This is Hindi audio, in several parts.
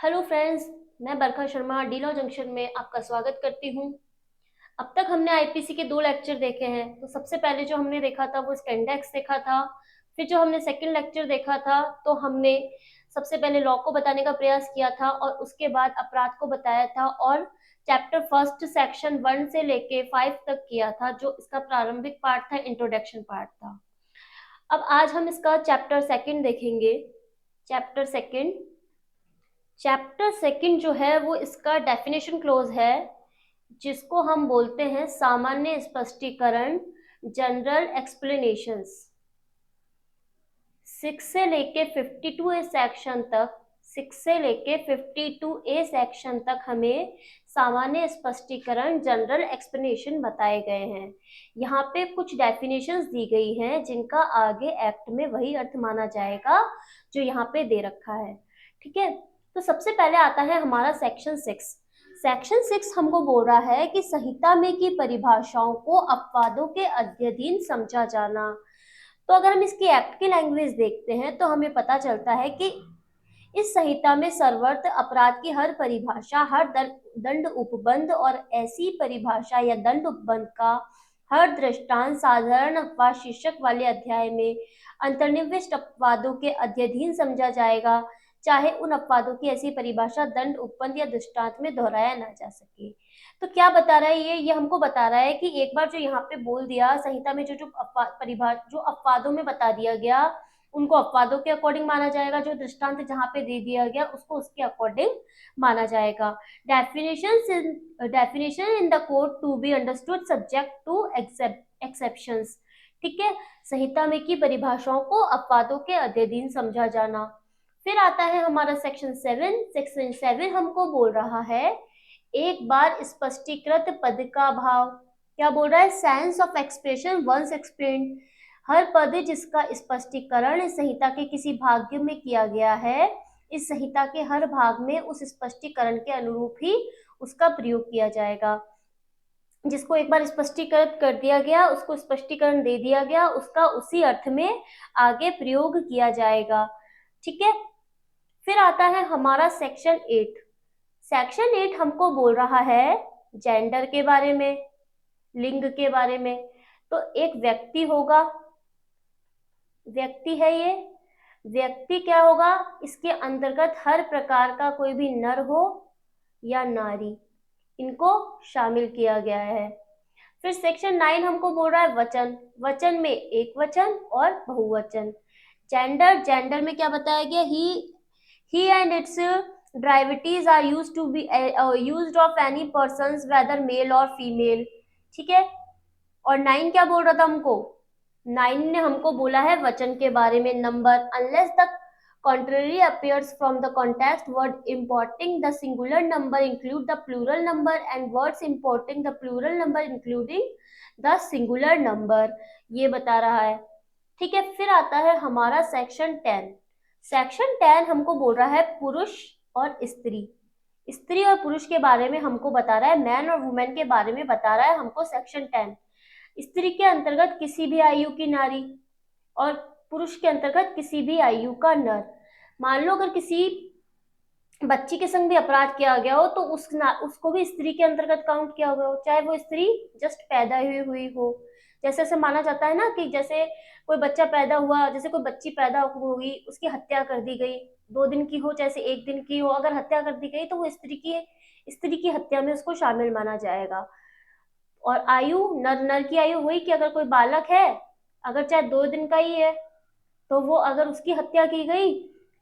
हेलो फ्रेंड्स, मैं बरखा शर्मा डीलर जंक्शन में आपका स्वागत करती हूँ। अब तक हमने आईपीसी के 2 लेक्चर देखे हैं। तो सबसे पहले जो हमने देखा था वो स्कैंडेक्स देखा था। फिर जो हमने सेकंड लेक्चर देखा था तो हमने सबसे पहले लॉ को बताने का प्रयास किया था और उसके बाद अपराध को बताया था और चैप्टर फर्स्ट सेक्शन 1 से लेके 5 तक किया था, जो इसका प्रारंभिक पार्ट था, इंट्रोडक्शन पार्ट था। अब आज हम इसका चैप्टर सेकंड देखेंगे। चैप्टर सेकंड चैप्टर सेकंड जो है वो इसका डेफिनेशन क्लोज है, जिसको हम बोलते हैं सामान्य स्पष्टीकरण, जनरल एक्सप्लेनेशंस। 6 से लेके 52A सेक्शन तक हमें सामान्य स्पष्टीकरण, जनरल एक्सप्लेनेशन बताए गए हैं। यहाँ पे कुछ डेफिनेशंस दी गई हैं जिनका आगे एक्ट में वही अर्थ माना जाएगा जो यहाँ पे दे रखा है। ठीक है, तो सबसे पहले आता है हमारा सेक्शन 6। सेक्शन 6 हमको बोल रहा है कि संहिता में की परिभाषाओं को अपवादों के अध्ययन समझा जाना। तो अगर हम इसकी एक्ट की लैंग्वेज देखते हैं तो हमें पता चलता है कि इस संहिता में सर्वत्र अपराध की हर परिभाषा, हर दंड उपबंध और ऐसी परिभाषा या दंड उपबंध का हर दृष्टांत साधारण अपवाद शीर्षक वाले अध्याय में अंतर्निविष्ट अपवादों के अध्ययन समझा जाएगा, चाहे उन अपवादों की ऐसी परिभाषा दंड उपबंध या दृष्टांत में दोहराया ना जा सके। तो क्या बता रहा है ये हमको बता रहा है कि एक बार जो यहाँ पे बोल दिया संहिता में जो जो जो अपवादों में बता दिया गया, उनको अपवादों के अकॉर्डिंग माना जाएगा। जो दृष्टांत जहाँ पे दे दिया गया उसको उसके अकॉर्डिंग माना जाएगा। Definition in the code to be understood subject to exceptions. ठीक है, संहिता में की परिभाषाओं को अपवादों के अध्ययन समझा जाना। फिर आता है हमारा सेक्शन 7। सेक्शन 7 हमको बोल रहा है एक बार स्पष्टीकृत पद का भाव। क्या बोल रहा है? Sense of expression once explained. हर पद जिसका स्पष्टीकरण इस संहिता के किसी भाग में किया गया है, इस संहिता के हर भाग में उस स्पष्टीकरण के अनुरूप ही उसका प्रयोग किया जाएगा। जिसको एक बार स्पष्टीकृत कर दिया गया, उसको स्पष्टीकरण दे दिया गया, उसका उसी अर्थ में आगे प्रयोग किया जाएगा। ठीक है, फिर आता है हमारा सेक्शन 8। सेक्शन 8 हमको बोल रहा है जेंडर के बारे में, लिंग के बारे में। तो एक व्यक्ति होगा, व्यक्ति है ये। व्यक्ति क्या होगा? इसके अंतर्गत हर प्रकार का कोई भी नर हो या नारी, इनको शामिल किया गया है। फिर सेक्शन 9 हमको बोल रहा है वचन। वचन में एक वचन और बहुवचन। जेंडर में क्या बताया गया? He and its derivatives are used to be used of any persons whether male or female। ठीक है, और 9 क्या बोल रहा था हमको? 9 ने हमको बोला है वचन के बारे में, number, unless the contrary appears from the context, word importing the singular number include the plural number and words importing the plural number including the singular number। ये बता रहा है। ठीक है, फिर आता है हमारा सेक्शन 10। सेक्शन 10 हमको बोल रहा है पुरुष और स्त्री। स्त्री और पुरुष के बारे में हमको बता रहा है, मैन और वुमेन के बारे में बता रहा है हमको सेक्शन 10। स्त्री के अंतर्गत किसी भी आयु की नारी और पुरुष के अंतर्गत किसी भी आयु का नर। मान लो अगर किसी बच्ची के संग भी अपराध किया गया हो तो उसको भी स्त्री के अंतर्गत काउंट किया गया हो, चाहे वो स्त्री जस्ट पैदा हुई हो। जैसे ऐसे माना जाता है ना कि जैसे कोई बच्चा पैदा हुआ, जैसे कोई बच्ची पैदा हुई, उसकी हत्या कर दी गई, 2 दिन की हो चाहे 1 दिन की हो, अगर हत्या कर दी गई तो वो स्त्री की हत्या में उसको शामिल माना जाएगा। और आयु, नर की आयु हुई कि अगर कोई बालक है, अगर चाहे 2 दिन का ही है, तो वो अगर उसकी हत्या की गई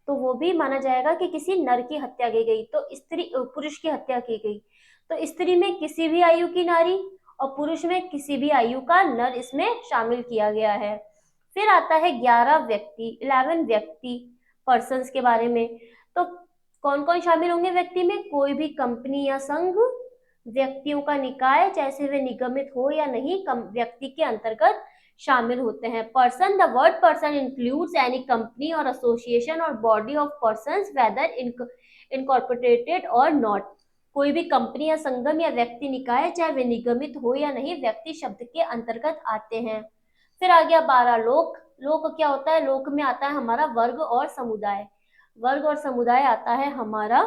तो वो भी माना जाएगा कि किसी नर की हत्या की गई। तो स्त्री, पुरुष की हत्या की गई तो स्त्री में किसी भी आयु की नारी और पुरुष में किसी भी आयु का नर इसमें शामिल किया गया है। फिर आता है 11 व्यक्ति पर्सन्स के बारे में। तो कौन कौन शामिल होंगे व्यक्ति में? कोई भी कंपनी या संघ, व्यक्तियों का निकाय, चाहे वे निगमित हो या नहीं, व्यक्ति के अंतर्गत शामिल होते हैं। Person, the word person includes any company और एसोसिएशन और body of persons weather incorporated और नॉट। कोई भी कंपनी या संगम या व्यक्ति निकाय, चाहे वे निगमित हो या नहीं, व्यक्ति शब्द के अंतर्गत आते हैं। फिर आ गया 12 लोक। लोक क्या होता है? लोक में आता है हमारा वर्ग और समुदाय। वर्ग और समुदाय आता है हमारा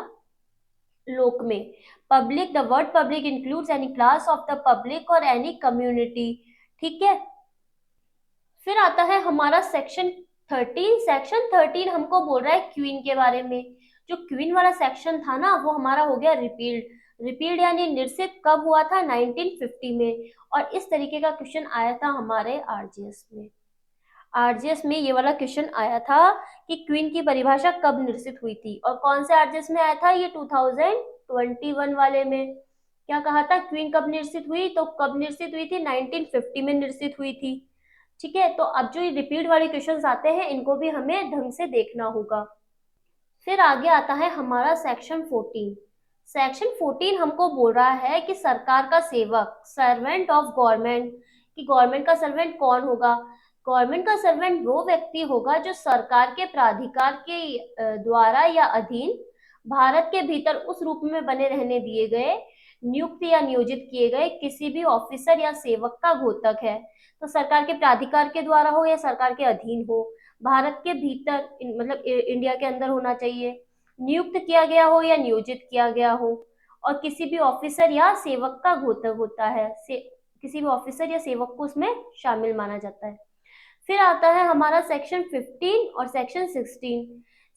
लोक में। Public, the word public includes any class of the public और एनी कम्युनिटी। ठीक है, फिर आता है हमारा सेक्शन 13। सेक्शन 13 हमको बोल रहा है क्वीन के बारे में। जो क्वीन वाला सेक्शन था ना, वो हमारा हो गया रिपील्ड। रिपील्ड यानी निरसित कब हुआ था? 1950 में। और इस तरीके का क्वेश्चन आया था हमारे आरजीएस में। आरजीएस में ये वाला क्वेश्चन आया था कि क्वीन की परिभाषा कब निरसित हुई थी। और कौन से आरजीएस में आया था? ये 2021 वाले में। क्या कहा था? क्वीन कब निरसित हुई? तो कब निरसित हुई थी? 1950 में निरसित हुई थी। ठीक है, तो अब जो ये रिपीट वाले क्वेश्चंस आते हैं, इनको भी हमें ढंग से देखना होगा। फिर आगे आता है हमारा सेक्शन 14। सेक्शन 14 हमको बोल रहा है कि सरकार का सेवक, सर्वेंट ऑफ गवर्नमेंट, कि गवर्नमेंट का सर्वेंट कौन होगा? गवर्नमेंट का सर्वेंट वो व्यक्ति होगा जो सरकार के प्राधिकार के द्वारा या अधीन भारत के भीतर उस रूप में बने रहने दिए गए, नियुक्त या नियोजित किए गए किसी भी ऑफिसर या सेवक का घोतक है। तो सरकार के प्राधिकार के द्वारा हो या सरकार के अधीन हो, भारत के भीतर मतलब इंडिया के अंदर होना चाहिए, नियुक्त किया गया हो या नियोजित किया गया हो, और किसी भी ऑफिसर या सेवक का घोतक होता है। किसी भी ऑफिसर या सेवक को उसमें शामिल माना जाता है। फिर आता है हमारा सेक्शन 15 और सेक्शन 16।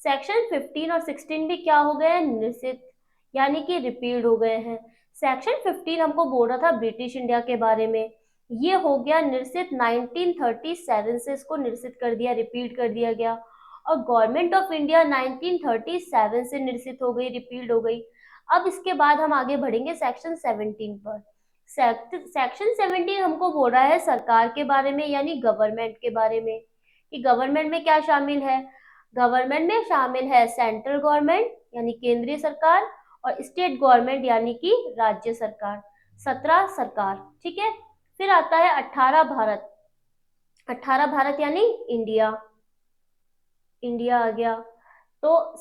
सेक्शन 15 और 16 भी क्या हो गए? निरसित, यानी कि रिपील्ड हो गए हैं। सेक्शन 15 हमको बोल रहा था ब्रिटिश इंडिया के बारे में, ये हो गया निरसित 1937 से, इसको निरसित कर दिया, रिपील्ड कर दिया गया। और गवर्नमेंट ऑफ इंडिया 1937 से निरसित हो गई, रिपील्ड हो गई। अब इसके बाद हम आगे बढ़ेंगे सेक्शन 17 पर। सेक्शन 17 हमको बोल रहा है सरकार के बारे में, यानी गवर्नमेंट के बारे में, कि गवर्नमेंट में क्या शामिल है? गवर्नमेंट में शामिल है सेंट्रल गवर्नमेंट यानी केंद्रीय सरकार, और स्टेट गवर्नमेंट यानी कि राज्य सरकार, 17 सरकार। ठीक है, फिर आता है 18 भारत। 18 भारत यानी इंडिया, इंडिया आ गया। तो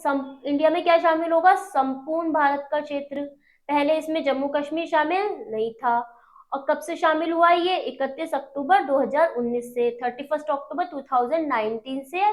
इंडिया में क्या शामिल होगा? संपूर्ण भारत का क्षेत्र। पहले इसमें जम्मू कश्मीर शामिल नहीं था। और कब से शामिल हुआ ये? 31 अक्टूबर 2019 से 31 अक्टूबर 2019 से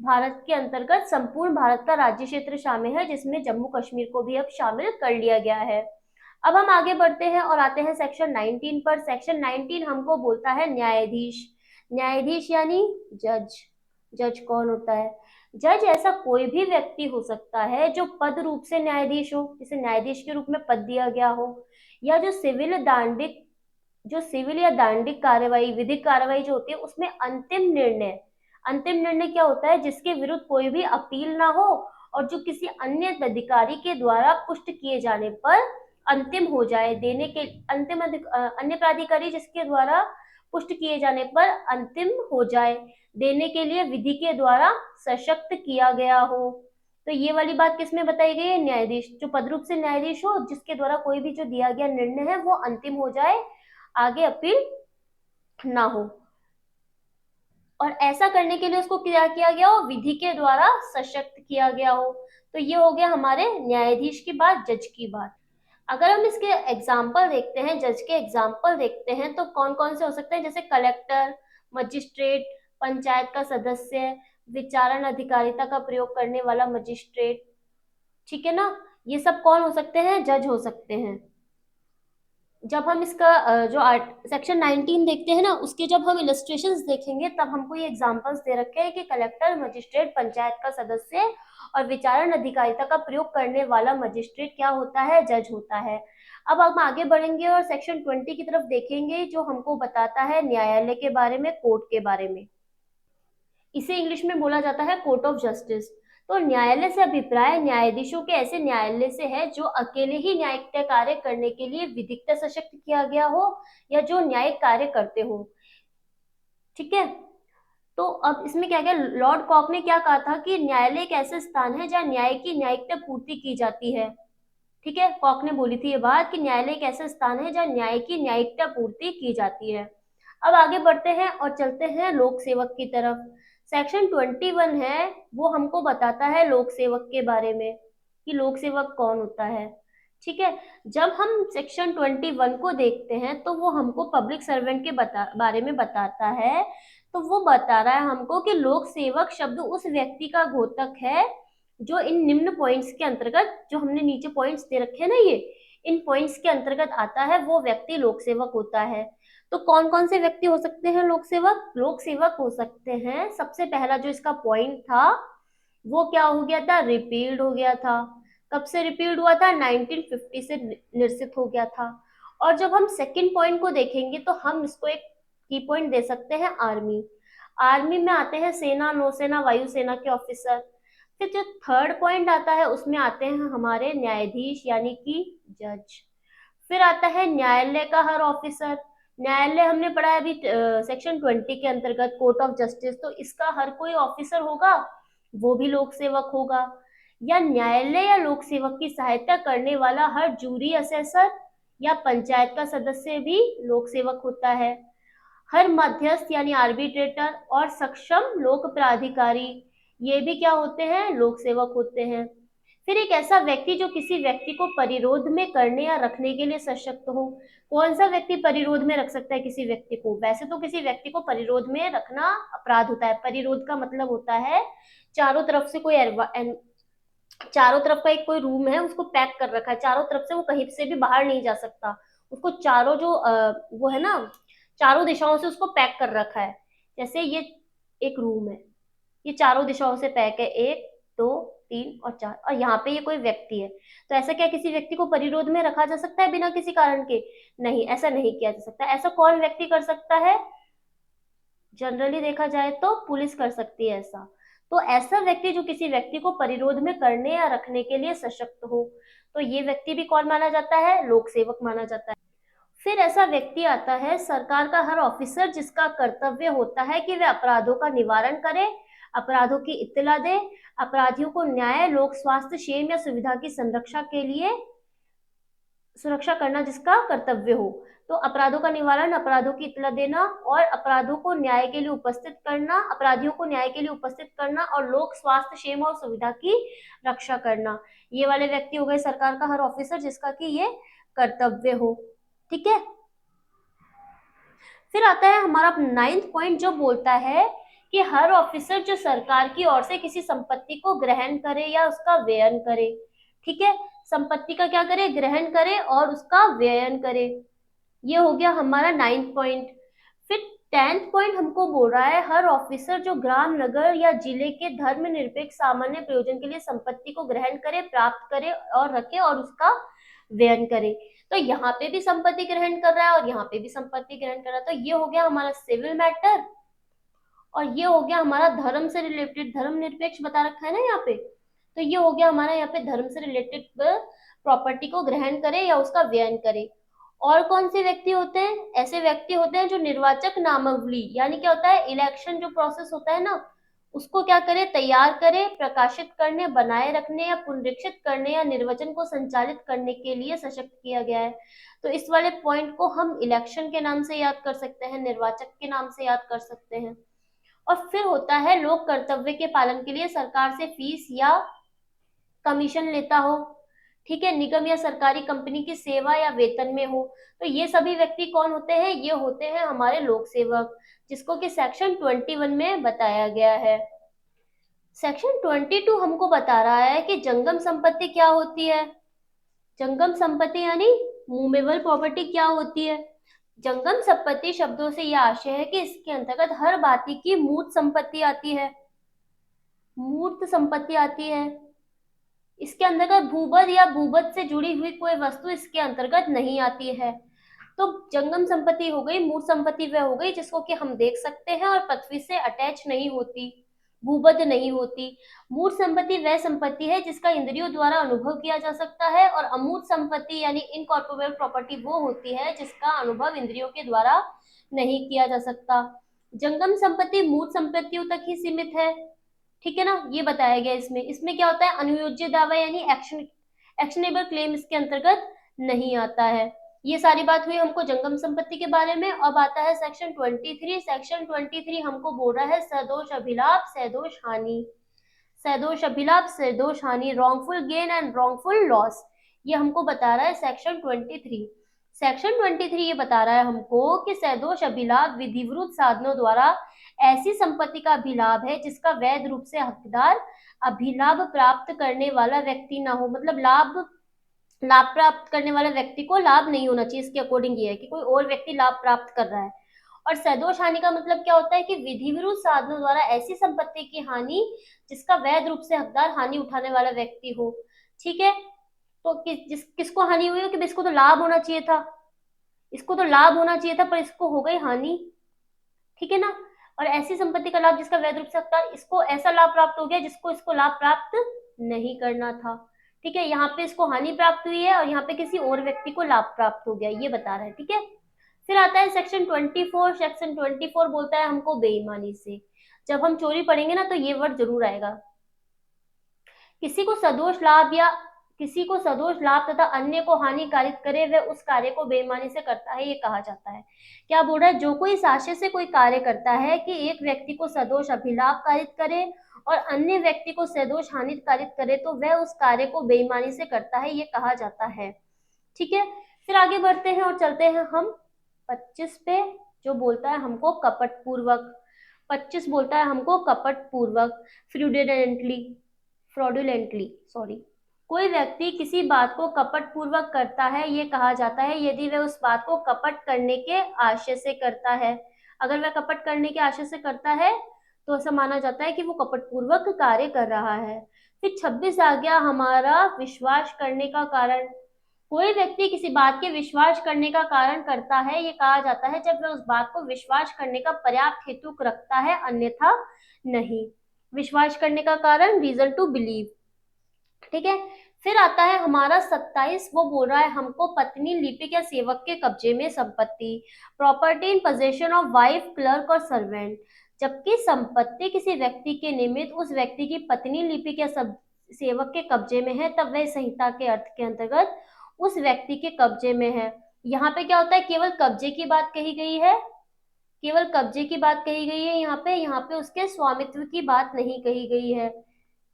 भारत के अंतर्गत संपूर्ण भारत का राज्य क्षेत्र शामिल है, जिसमें जम्मू कश्मीर को भी अब शामिल कर लिया गया है। अब हम आगे बढ़ते हैं और आते हैं सेक्शन 19 पर। सेक्शन 19 हमको बोलता है न्यायाधीश। न्यायाधीश यानी जज। जज कौन होता है? जज ऐसा कोई भी व्यक्ति हो सकता है जो पद रूप से न्यायाधीश हो, जिसे न्यायाधीश के रूप में पद दिया गया हो, या जो सिविल या दांडिक कार्यवाही, विधिक कार्यवाही जो होती है, उसमें अंतिम निर्णय क्या होता है? जिसके विरुद्ध कोई भी अपील ना हो, और जो किसी अन्य अधिकारी के द्वारा पुष्ट किए जाने पर अंतिम हो जाए, देने के अन्य प्राधिकारी जिसके द्वारा पुष्ट किए जाने पर अंतिम हो जाए, देने के लिए विधि के द्वारा सशक्त किया गया हो। तो ये वाली बात किसमें बताई गई है? न्यायाधीश, जो पदरूप से न्यायाधीश हो, जिसके द्वारा कोई भी जो दिया गया निर्णय है वो अंतिम हो जाए, आगे अपील ना हो। और ऐसा करने के लिए उसको क्या किया गया हो? विधि के द्वारा सशक्त किया गया हो। तो ये हो गया हमारे न्यायाधीश की बात, जज की बात। अगर हम इसके एग्जाम्पल देखते हैं, जज के एग्जाम्पल देखते हैं, तो कौन कौन से हो सकते हैं? जैसे कलेक्टर, मजिस्ट्रेट, पंचायत का सदस्य, विचारण अधिकारिता का प्रयोग करने वाला मजिस्ट्रेट। ठीक है ना, ये सब कौन हो सकते हैं? जज हो सकते हैं। जब हम इसका जो सेक्शन 19 देखते हैं ना, उसके जब हम इलस्ट्रेशंस देखेंगे, तब हमको ये एग्जांपल्स दे रखे हैं कि कलेक्टर, मजिस्ट्रेट, पंचायत का सदस्य और विचारण अधिकारिता का प्रयोग करने वाला मजिस्ट्रेट क्या होता है? जज होता है। अब हम आगे बढ़ेंगे और सेक्शन 20 की तरफ देखेंगे, जो हमको बताता है न्यायालय के बारे में, कोर्ट के बारे में। इसे इंग्लिश में बोला जाता है कोर्ट ऑफ जस्टिस। तो न्यायालय से अभिप्राय न्यायाधीशों के ऐसे न्यायालय से है जो अकेले ही न्यायिक कार्य करने के लिए विधिज्ञ सशक्त किया गया हो, या जो न्यायिक कार्य करते हो। ठीक है, तो अब इसमें क्या क्या, लॉर्ड कॉक ने क्या कहा था कि न्यायालय एक ऐसा स्थान है जहाँ न्याय की न्यायिकता पूर्ति की जाती है। ठीक है, कॉक ने बोली थी ये बात कि न्यायालय एक ऐसा स्थान है जहाँ न्याय की न्यायिकता पूर्ति की जाती है। अब आगे बढ़ते हैं और चलते हैं लोक सेवक की तरफ। सेक्शन 21 है, वो हमको बताता है लोक सेवक के बारे में, कि लोक सेवक कौन होता है। ठीक है, जब हम सेक्शन 21 को देखते हैं, तो वो हमको पब्लिक सर्वेंट के बारे में बताता है। तो वो बता रहा है हमको कि लोक सेवक शब्द उस व्यक्ति का घोतक है जो इन निम्न पॉइंट्स के अंतर्गत, जो हमने नीचे पॉइंट्स दे रखे हैं ना, ये इन पॉइंट्स के अंतर्गत आता है, वो व्यक्ति लोक सेवक होता है। तो कौन कौन से व्यक्ति हो सकते हैं लोक सेवक? लोक सेवक हो सकते हैं, सबसे पहला जो इसका पॉइंट था वो क्या हो गया था? रिपील्ड हो गया था। कब से रिपील्ड हुआ था? 1950 से निरसित हो गया था। और जब हम सेकंड पॉइंट को देखेंगे तो हम इसको एक की पॉइंट दे सकते हैं, आर्मी। आर्मी में आते हैं सेना, नौसेना, वायुसेना के ऑफिसर। फिर जो थर्ड पॉइंट आता है उसमें आते हैं हमारे न्यायाधीश यानी कि जज। फिर आता है न्यायालय का हर ऑफिसर। न्यायालय हमने पढ़ा है अभी सेक्शन 20 के अंतर्गत, कोर्ट ऑफ जस्टिस, तो इसका हर कोई ऑफिसर होगा, वो भी लोक सेवक होगा। या न्यायालय या लोक सेवक की सहायता करने वाला हर जूरी असेसर या पंचायत का सदस्य भी लोक सेवक होता है। हर मध्यस्थ यानी आर्बिट्रेटर और सक्षम लोक प्राधिकारी, ये भी क्या होते हैं? लोक सेवक होते हैं। फिर एक ऐसा व्यक्ति जो किसी व्यक्ति को परिरोध में करने या रखने के लिए सशक्त हो। कौन सा व्यक्ति परिरोध में रख सकता है किसी व्यक्ति को? वैसे तो किसी व्यक्ति को परिरोध में रखना अपराध होता है। परिरोध का मतलब होता है चारों तरफ से कोई चारों तरफ का एक कोई रूम है, उसको पैक कर रखा है, चारों तरफ से वो कहीं से भी बाहर नहीं जा सकता। उसको चारों जो वो है ना, चारों दिशाओं से उसको पैक कर रखा है। जैसे ये एक रूम है, ये चारों दिशाओं से पैक है, 1 2 3 और 4, और यहाँ पे ये कोई व्यक्ति है। तो ऐसा क्या किसी व्यक्ति को परिरोध में रखा जा सकता है बिना किसी कारण के? नहीं, ऐसा नहीं किया जा सकता। ऐसा कौन व्यक्ति कर सकता है? जनरली देखा जाए तो पुलिस कर सकती है ऐसा। तो ऐसा व्यक्ति जो किसी व्यक्ति को परिरोध में करने या रखने के लिए सशक्त हो, तो ये व्यक्ति भी कौन माना जाता है? लोक सेवक माना जाता है। फिर ऐसा व्यक्ति आता है सरकार का हर ऑफिसर, जिसका कर्तव्य होता है कि वह अपराधों का निवारण करे, अपराधों की इत्तला दे, अपराधियों को न्याय, लोक स्वास्थ्य, क्षेम या सुविधा की संरक्षा के लिए सुरक्षा करना जिसका कर्तव्य हो। तो अपराधों का निवारण, अपराधों की इत्तला देना, और अपराधों को न्याय के लिए उपस्थित करना, अपराधियों को न्याय के लिए उपस्थित करना, और लोक स्वास्थ्य, क्षेम और सुविधा की रक्षा करना, ये वाले व्यक्ति हो गए सरकार का हर ऑफिसर जिसका कि ये कर्तव्य हो। ठीक है। फिर आता है हमारा 9th पॉइंट, जो बोलता है कि हर ऑफिसर जो सरकार की ओर से किसी संपत्ति को ग्रहण करे या उसका व्ययन करे। ठीक है, संपत्ति का क्या करे? ग्रहण करे और उसका व्ययन करे। ये हो गया हमारा 9th पॉइंट। फिर 10th पॉइंट हमको बोल रहा है हर ऑफिसर जो ग्राम, नगर या जिले के धर्मनिरपेक्ष सामान्य प्रयोजन के लिए संपत्ति को ग्रहण करे, प्राप्त करे और रखे और उसका व्ययन करे। तो यहाँ पे भी संपत्ति ग्रहण कर रहा है और यहाँ पे भी संपत्ति ग्रहण कर रहा है। तो ये हो गया हमारा सिविल मैटर, और ये हो गया हमारा धर्म से रिलेटेड, धर्म निरपेक्ष बता रखा है ना यहाँ पे। तो ये हो गया हमारा यहाँ पे धर्म से रिलेटेड, प्रॉपर्टी को ग्रहण करे या उसका व्ययन करे। और कौन से व्यक्ति होते हैं? ऐसे व्यक्ति होते हैं जो निर्वाचक नामावली, यानी क्या होता है, इलेक्शन जो प्रोसेस होता है ना, उसको क्या करे? तैयार करे, प्रकाशित करने, बनाए रखने या पुनरीक्षित करने या निर्वाचन को संचालित करने के लिए सशक्त किया गया है। तो इस वाले पॉइंट को हम इलेक्शन के नाम से याद कर सकते हैं, निर्वाचक के नाम से याद कर सकते हैं। और फिर होता है लोक कर्तव्य के पालन के लिए सरकार से फीस या कमीशन लेता हो। ठीक है, निगम या सरकारी कंपनी की सेवा या वेतन में हो। तो ये सभी व्यक्ति कौन होते हैं? ये होते हैं हमारे लोक सेवक, जिसको कि सेक्शन 21 में बताया गया है। सेक्शन 22 हमको बता रहा है कि जंगम संपत्ति क्या होती है। जंगम संपत्ति यानी मूवेबल प्रॉपर्टी क्या होती है? जंगम संपत्ति शब्दों से यह आशय है कि इसके अंतर्गत हर भांति की मूर्त संपत्ति आती है, मूर्त संपत्ति आती है। इसके अंतर्गत भूबद या भूबद से जुड़ी हुई कोई वस्तु इसके अंतर्गत नहीं आती है। तो जंगम संपत्ति हो गई, मूर्त संपत्ति वह हो गई जिसको कि हम देख सकते हैं और पृथ्वी से अटैच नहीं होती, भूबद नहीं होती। मूर्त संपत्ति वह संपत्ति है जिसका इंद्रियों द्वारा अनुभव किया जा सकता है, और अमूर्त संपत्ति यानी इनकॉर्पोरेबल प्रॉपर्टी वो होती है जिसका अनुभव इंद्रियों के द्वारा नहीं किया जा सकता। जंगम संपत्ति मूर्त संपत्तियों तक ही सीमित है। ठीक है ना, ये बताया गया इसमें। इसमें क्या होता है? अनुयोज्य दावा यानी एक्शनेबल क्लेम इसके अंतर्गत नहीं आता है। ये सारी बात हुई हमको जंगम संपत्ति के बारे में। अब आता है सेक्शन 23। सेक्शन 23 हमको बोल रहा है सदोष अभिलाप, सदोष हानि। सदोष अभिलाप, सदोष हानि, wrongful gain and wrongful loss, ये हमको बता रहा है सेक्शन 23। सेक्शन 23 ये बता रहा है हमको कि सदोष अभिलाभ विधिवत साधनों द्वारा ऐसी संपत्ति का अभिलाभ है जिसका वैध रूप से हकदार अभिलाभ प्राप्त करने वाला व्यक्ति ना हो। मतलब लाभ लाभ प्राप्त करने वाले व्यक्ति को लाभ नहीं होना चाहिए, इसके अकॉर्डिंग ये है कि कोई और व्यक्ति लाभ प्राप्त कर रहा है। और सदोष हानि का मतलब क्या होता है कि विधि विरुद्ध साधनों द्वारा ऐसी संपत्ति की हानि जिसका वैध रूप से हकदार हानि उठाने वाला व्यक्ति हो। ठीक है, तो किसको हानि हुई हो कि इसको तो लाभ होना चाहिए था, इसको तो लाभ होना चाहिए था पर इसको हो गई हानि। ठीक है ना। और ऐसी संपत्ति का लाभ जिसका वैध रूप से हकदार, इसको ऐसा लाभ प्राप्त हो गया जिसको इसको लाभ प्राप्त नहीं करना था। ठीक है, यहाँ पे इसको हानि प्राप्त हुई है और यहाँ पे किसी और व्यक्ति को लाभ प्राप्त हो गया, ये बता रहा है। ठीक है, फिर आता है सेक्शन 24। सेक्शन 24 बोलता है हमको बेईमानी से। जब हम चोरी पढ़ेंगे ना तो ये वर्ड जरूर आएगा। किसी को सदोष लाभ या किसी को सदोष लाभ तथा अन्य को हानिकारित करे वह उस कार्य को बेईमानी से करता है, ये कहा जाता है। क्या बोल रहा है, जो कोई साक्ष्य से कोई कार्य करता है कि एक व्यक्ति को सदोष अभिलाभ कारित करे और अन्य व्यक्ति को सदोष हानि कारित करे तो वह उस कार्य को बेईमानी से करता है, ये कहा जाता है। ठीक है, फिर आगे बढ़ते हैं और चलते हैं हम 25 पे, जो बोलता है हमको कपट पूर्वक। 25 बोलता है हमको कपट पूर्वक फ्रॉडुलेंटली सॉरी, कोई व्यक्ति किसी बात को कपट पूर्वक करता है, ये कहा जाता है यदि वह उस बात को कपट करने के आशय से करता है। अगर वह कपट करने के आशय से करता है तो ऐसा माना जाता है कि वो कपट पूर्वक कार्य कर रहा है। फिर 26 आ गया हमारा विश्वास करने का कारण। कोई व्यक्ति किसी बात के विश्वास करने का कारण करता है, ये कहा जाता है जब वह उस बात को विश्वास करने का पर्याप्त हेतु रखता है, अन्यथा नहीं। विश्वास करने का कारण, रीजन टू बिलीव। ठीक है, फिर आता है हमारा 27। वो बोल रहा है हमको पत्नी, लिपिक या सेवक के कब्जे में संपत्ति, property in possession of wife, clerk और सर्वेंट। जबकि संपत्ति किसी व्यक्ति के निमित्त उस व्यक्ति की पत्नी, लिपिक या सेवक के कब्जे में है तब वह संहिता के अर्थ के अंतर्गत उस व्यक्ति के कब्जे में है। यहाँ पे क्या होता है, केवल कब्जे की बात कही गई है, केवल कब्जे की बात कही गई है यहाँ पे उसके स्वामित्व की बात नहीं कही गई है।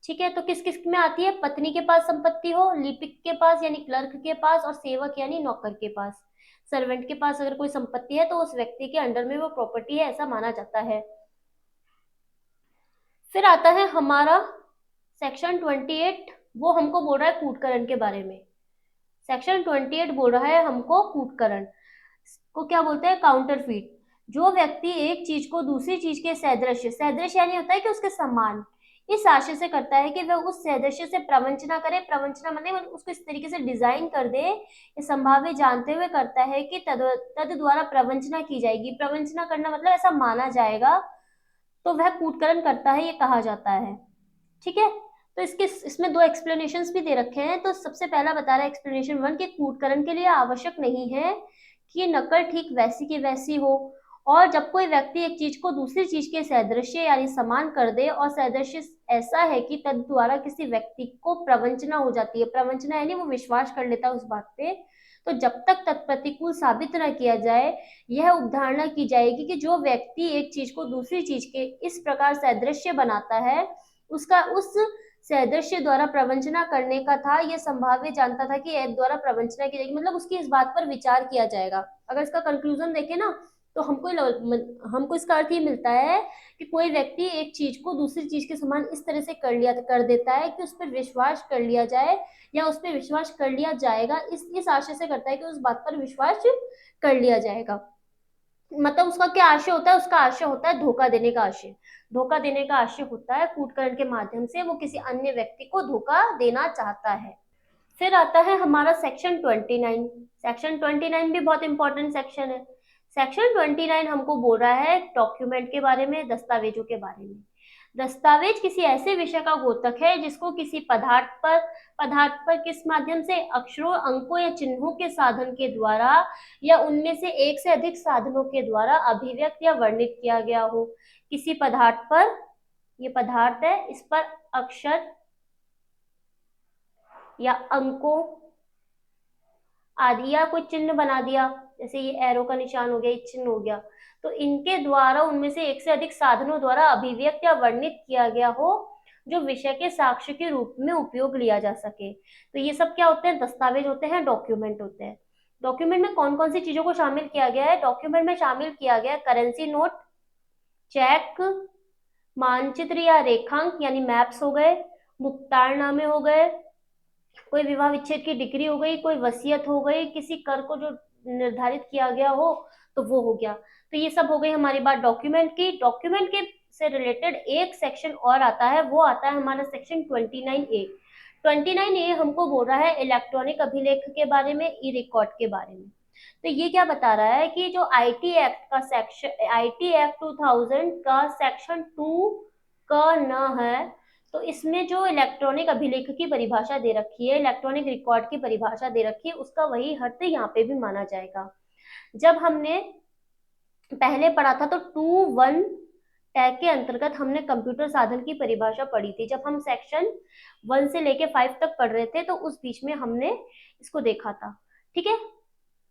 ठीक है, तो किस किस में आती है, पत्नी के पास संपत्ति हो, लिपिक के पास यानी क्लर्क के पास, और सेवक यानी नौकर के पास, सर्वेंट के पास अगर कोई संपत्ति है तो उस व्यक्ति के अंडर में वो प्रॉपर्टी है, ऐसा माना जाता है। फिर आता है हमारा सेक्शन 28। वो हमको बोल रहा है कूटकरण के बारे में। सेक्शन 28 बोल रहा है हमको कूटकरण को क्या बोलते हैं, काउंटरफीट। जो व्यक्ति एक चीज को दूसरी चीज के सदृश, सदृश यानी होता है कि उसके समान, इस आशय से करता है कि वह उस सदृश्य से प्रवंचना करे। प्रवंचना मतलब उसको इस तरीके से डिजाइन कर दे, ये संभाव्य जानते हुए करता है कि तद द्वारा प्रवंचना की जाएगी। प्रवंचना करना मतलब ऐसा माना जाएगा, तो वह कूटकरण करता है, ये कहा जाता है। ठीक है, तो इसमें दो एक्सप्लेनेशंस भी दे रखे हैं। तो सबसे पहला बता रहा है एक्सप्लेनेशन 1 कि कूटकरण के लिए आवश्यक नहीं है कि ये नकल ठीक वैसी की वैसी हो, और जब कोई व्यक्ति एक चीज को दूसरी चीज के सदृश्य यानी समान कर दे और सदृश्य ऐसा है कि तद द्वारा किसी व्यक्ति को प्रवंचना हो जाती है। प्रवंचना यानी वो विश्वास कर लेता है उस बात पे, तो जब तक तत्प्रतिकूल साबित न किया जाए यह उपधारणा की जाएगी कि जो व्यक्ति एक चीज को दूसरी चीज के इस प्रकार सदृश्य बनाता है उसका उस सदृश्य द्वारा प्रवंचना करने का था, यह संभाव्य जानता था कि एक द्वारा प्रवंचना की जाएगी। मतलब उसकी इस बात पर विचार किया जाएगा। अगर इसका कंक्लूजन देखें ना तो हमको इसका अर्थ ये मिलता है कि कोई व्यक्ति एक चीज को दूसरी चीज के समान इस तरह से कर देता है कि उस पर विश्वास कर लिया जाए या उस पर विश्वास कर लिया जाएगा, इस आशय से करता है कि उस बात पर विश्वास कर लिया जाएगा। मतलब उसका क्या आशय होता है, उसका आशय होता है धोखा देने का आशय। धोखा देने का आशय होता है कूटकरण के माध्यम से वो किसी अन्य व्यक्ति को धोखा देना चाहता है। फिर आता है हमारा सेक्शन 29। सेक्शन 29 भी बहुत इंपॉर्टेंट सेक्शन है। सेक्शन 29 हमको बोल रहा है डॉक्यूमेंट के बारे में, दस्तावेजों के बारे में। दस्तावेज किसी ऐसे विषय का द्योतक है जिसको किसी पदार्थ पर किस माध्यम से, अक्षरों, अंकों या चिन्हों के साधन के द्वारा या उनमें से एक से अधिक साधनों के द्वारा अभिव्यक्त या वर्णित किया गया हो। किसी पदार्थ पर, ये पदार्थ है, इस पर अक्षर या अंकों आदि या कोई चिन्ह बना दिया, जैसे ये एरो का निशान हो गया, ये चिन्ह हो गया, तो इनके द्वारा उनमें से एक से अधिक साधनों द्वारा अभिव्यक्त या वर्णित किया गया हो जो विषय के साक्ष्य के रूप में उपयोग लिया जा सके। तो ये सब क्या होते हैं, दस्तावेज होते हैं, डॉक्यूमेंट होते हैं। डॉक्यूमेंट में कौन कौन सी चीजों को शामिल किया गया है? डॉक्यूमेंट में शामिल किया गया है करेंसी नोट, चेक, मानचित्र या रेखांक यानी मैप्स हो गए, मुक्तारनामे हो गए, कोई विवाह विच्छेद की डिग्री हो गई, कोई वसीयत हो गई, किसी कर को जो निर्धारित किया गया हो तो वो हो गया। तो ये सब हो गई हमारी बात डॉक्यूमेंट की। डॉक्यूमेंट के से रिलेटेड एक सेक्शन और आता है, वो आता है हमारा सेक्शन 29A। 29A हमको बोल रहा है इलेक्ट्रॉनिक अभिलेख के बारे में, ई रिकॉर्ड के बारे में। तो ये क्या बता रहा है कि जो आईटी एक्ट 2000 का सेक्शन 2 का न है, तो इसमें जो इलेक्ट्रॉनिक अभिलेख की परिभाषा दे रखी है, इलेक्ट्रॉनिक रिकॉर्ड की परिभाषा दे रखी है, उसका वही अर्थ यहाँ पे भी माना जाएगा। जब हमने पहले पढ़ा था तो 2(1) टैग के अंतर्गत हमने कंप्यूटर साधन की परिभाषा पढ़ी थी। जब हम सेक्शन 1 से लेके 5 तक पढ़ रहे थे तो उस बीच में हमने इसको देखा था। ठीक है,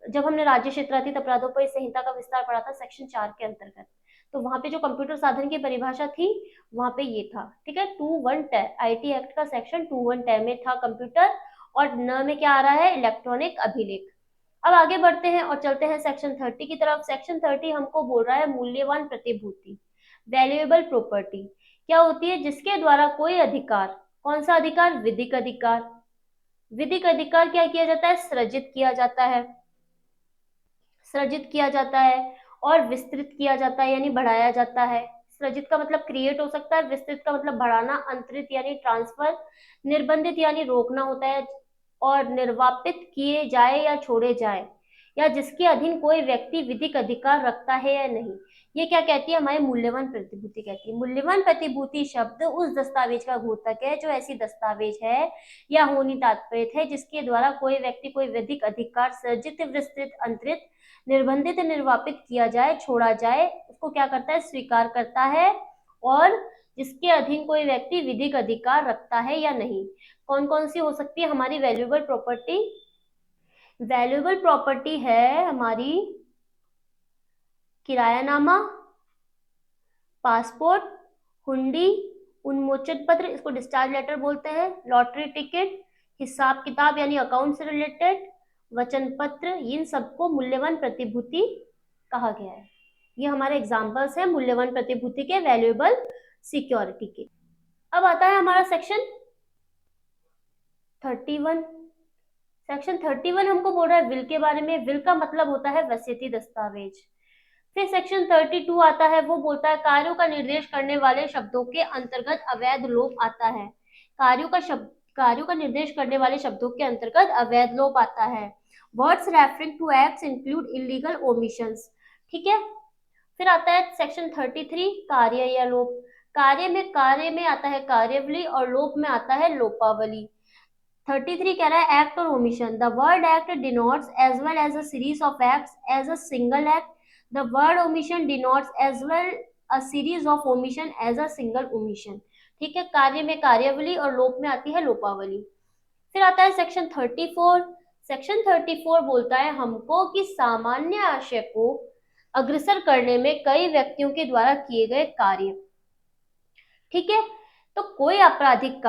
जब हमने राज्य क्षेत्रातीत अपराधों पर संहिता का विस्तार पढ़ा था सेक्शन 4 के अंतर्गत, तो वहां पे जो कंप्यूटर साधन की परिभाषा थी वहां पे ये था। ठीक है, 2(1) टैग आईटी एक्ट का सेक्शन 2(1) टैग में था कंप्यूटर, और न में क्या आ रहा है? इलेक्ट्रॉनिक अभिलेख। अब आगे बढ़ते हैं और चलते हैं सेक्शन 30 की तरफ। सेक्शन 30 हमको बोल रहा है मूल्यवान प्रतिभूति, वैल्यूएबल प्रॉपर्टी क्या होती है? जिसके द्वारा कोई अधिकार, कौन सा अधिकार? विधिक अधिकार। विधिक अधिकार क्या किया जाता है? सृजित किया जाता है, सृजित किया जाता है और विस्तृत किया जाता है यानी बढ़ाया जाता है। सृजित का मतलब क्रिएट हो सकता है, विस्तृत का मतलब बढ़ाना, अंतरित यानी ट्रांसफर, निर्बंधित यानी रोकना होता है, और निर्वापित किए जाए या छोड़े जाए, या जिसके अधीन कोई व्यक्ति विधिक अधिकार रखता है या नहीं। ये क्या कहती है? हमारे मूल्यवान प्रतिभूति कहती है। मूल्यवान प्रतिभूति शब्द उस दस्तावेज का घोतक है जो ऐसी दस्तावेज है या होनी तात्पर्य है जिसके द्वारा कोई व्यक्ति कोई विधिक अधिकार सृजित, विस्तृत, अंतरित, निर्बंधित, निर्वापित किया जाए, छोड़ा जाए, उसको क्या करता है? स्वीकार करता है, और जिसके अधीन कोई व्यक्ति विधिक अधिकार रखता है या नहीं। कौन कौन सी हो सकती है हमारी वैल्यूएबल प्रॉपर्टी? वैल्यूएबल प्रॉपर्टी है हमारी किरायानामा, पासपोर्ट, हुंडी, उन्मोचन पत्र, इसको डिस्चार्ज लेटर बोलते हैं, लॉटरी टिकट, हिसाब किताब यानी अकाउंट से रिलेटेड, वचन पत्र, इन सबको मूल्यवान प्रतिभूति कहा गया है। ये हमारे एग्जांपल्स हैं मूल्यवान प्रतिभूति के, वैल्यूएबल सिक्योरिटी के। अब आता है हमारा सेक्शन 31। सेक्शन 31 हमको बोल रहा है विल के बारे में। विल का मतलब होता है वसीयती दस्तावेज। फिर सेक्शन 32 आता है, वो बोलता है कार्यों का निर्देश करने वाले शब्दों के अंतर्गत अवैध लोप आता है। कार्यों का निर्देश करने वाले शब्दों के अंतर्गत अवैध लोप आता है। Words referring to acts include illegal omissions. ठीक है, फिर आता है सेक्शन 33 कार्य या लोप। कार्य में आता है कार्यवली और लोप में आता है लोपावली। 33 कह रहा है एक्ट और omission. The word act denotes as well as a series of acts as a single act. The word omission denotes as well a series of omission as a single omission. ठीक है, कार्य में कार्यवली और लोप में आती है लोपावली। फिर आता है सेक्शन 34। सेक्शन 34 बोलता है हमको कि सामान्य आशय को अग्रसर करने में कई व्यक्तियों के द्वारा किए गए कार्य। ठीक है, तो कोई आपराधिक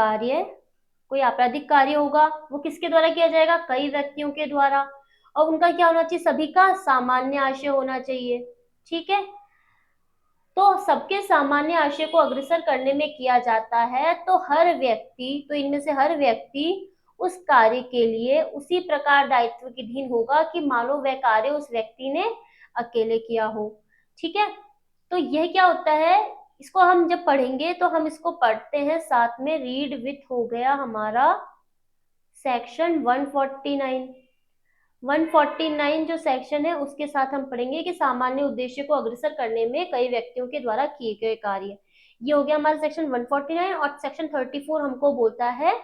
कार्य होगा, वो किसके द्वारा किया जाएगा? कई व्यक्तियों के द्वारा, और उनका क्या होना चाहिए? सभी का सामान्य आशय होना चाहिए। ठीक है, तो सबके सामान्य आशय को अग्रसर करने में किया जाता है, तो इनमें से हर व्यक्ति उस कार्य के लिए उसी प्रकार दायित्व के अधीन होगा कि मानो वह कार्य उस व्यक्ति ने अकेले किया हो। ठीक है, तो यह क्या होता है? इसको हम जब पढ़ेंगे तो हम इसको पढ़ते हैं साथ में, रीड विथ हो गया हमारा सेक्शन 149। 149 जो सेक्शन है उसके साथ हम पढ़ेंगे कि सामान्य उद्देश्य को अग्रसर करने में कई व्यक्तियों के द्वारा किए गए कार्य। ये हो गया हमारा सेक्शन 149। और सेक्शन 34 हमको बोलता है